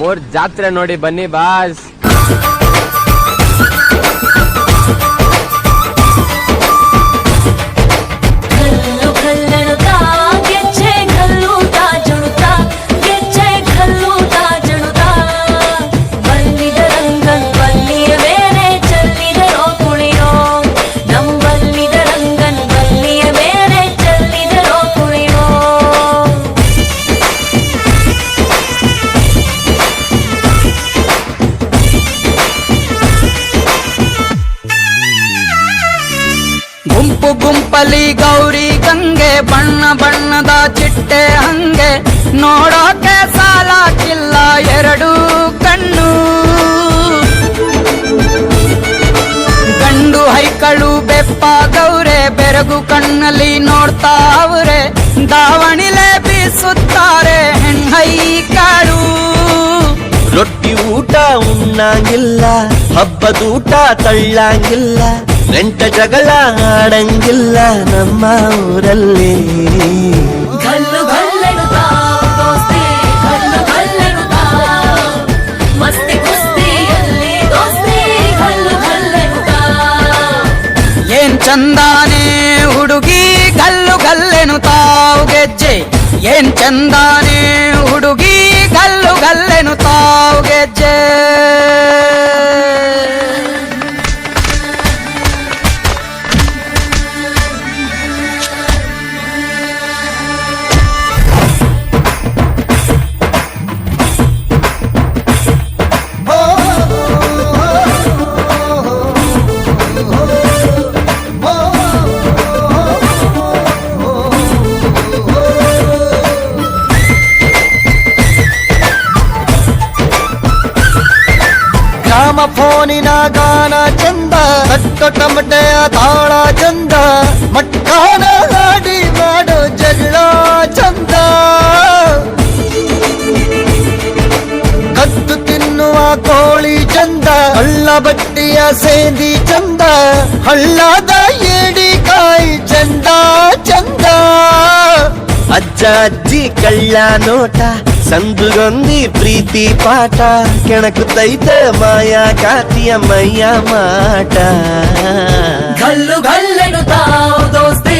ನಮ್ಮೂರ್ ಜಾತ್ರೆ ನೋಡಿ ಬನ್ನಿ ಬಾಸ್. ಗುಂಪು ಗುಂಪಲಿ ಗೌರಿ ಗಂಗೆ ಬಣ್ಣ ಬಣ್ಣದ ಚಿಟ್ಟೆ ಹಂಗೆ ನೋಡೋಕೆ ಸಾಲಾಕಿಲ್ಲ ಎರಡು ಕಣ್ಣು. ಗಂಡು ಹೈಕಳು ಬೆಪ್ಪ ಗೌರೆ ಬೆರಗು ಕಣ್ಣಲ್ಲಿ ನೋಡ್ತಾ ಅವ್ರೆ ದಾವಣಿಲೆ ಬೀಸುತ್ತಾರೆ ಹೆಣ್ಣೈಕಳು. ರೊಟ್ಟಿ ಊಟ ಉಣ್ಣಂಗಿಲ್ಲ, ಹಬ್ಬದೂಟ ತಳ್ಳಂಗಿಲ್ಲ, ನೆಂಟ ಜಗಳ ಆಡಂಗಿಲ್ಲ ನಮ್ಮ ಊರಲ್ಲಿ. ಗಲ್ಲು ಗಲ್ಲೆನುತ್ತಾ ದೋಸ್ತಿ, ಗಲ್ಲು ಗಲ್ಲೆನುತ್ತಾ ಮಸ್ತಿ ಕುಸ್ತಿಯಲ್ಲಿ ದೋಸ್ತಿ, ಗಲ್ಲು ಗಲ್ಲೆನುತ್ತಾ. ಏನ್ ಚಂದಾನೆ ಹುಡುಗಿ ಗಲ್ಲು ಗಲ್ಲೆನು ತಾವು ಗೆಜ್ಜೆ, ಏನ್ ಚಂದಾನೆ ಹುಡುಗಿ ಗಲ್ಲು ಗಲ್ಲೆನು ತಾವು ಗೆಜ್ಜೆ. ಫೋನಿನ ಗಾನ ಚಂದ, ಕಟ್ಟು ಟಮಟೆಯ ತಾಳ ಚಂದ, ಮಟ್ಟಾನ ಹಾಡಿ ಮಾಡೋ ಜಗಳ ಚಂದ, ಕದ್ದು ತಿನ್ನುವ ಕೋಳಿ ಚಂದ, ಹಳ್ಳ ಬಟ್ಟಿಯ ಸೇದಿ ಚಂದ, ಹಳ್ಳದ ಏಡಿಕಾಯಿ ಚಂದ ಚಂದ. ಅಜ್ಜ ಅಜ್ಜಿ ಕಳ್ಳ ನೋಟ, ಸಂದುಗೊಂದಿ ಪ್ರೀತಿ ಪಾಠ, ಕೆಣಕುತ್ತೈತೆ ಮಾಯಾ ಕಾತಿಯ ಮೈಯ ಮಾಟ. ಗಲ್ಲು ಗಲ್ಲೆನುತ್ತಾ ದೋಸ್ತಿ,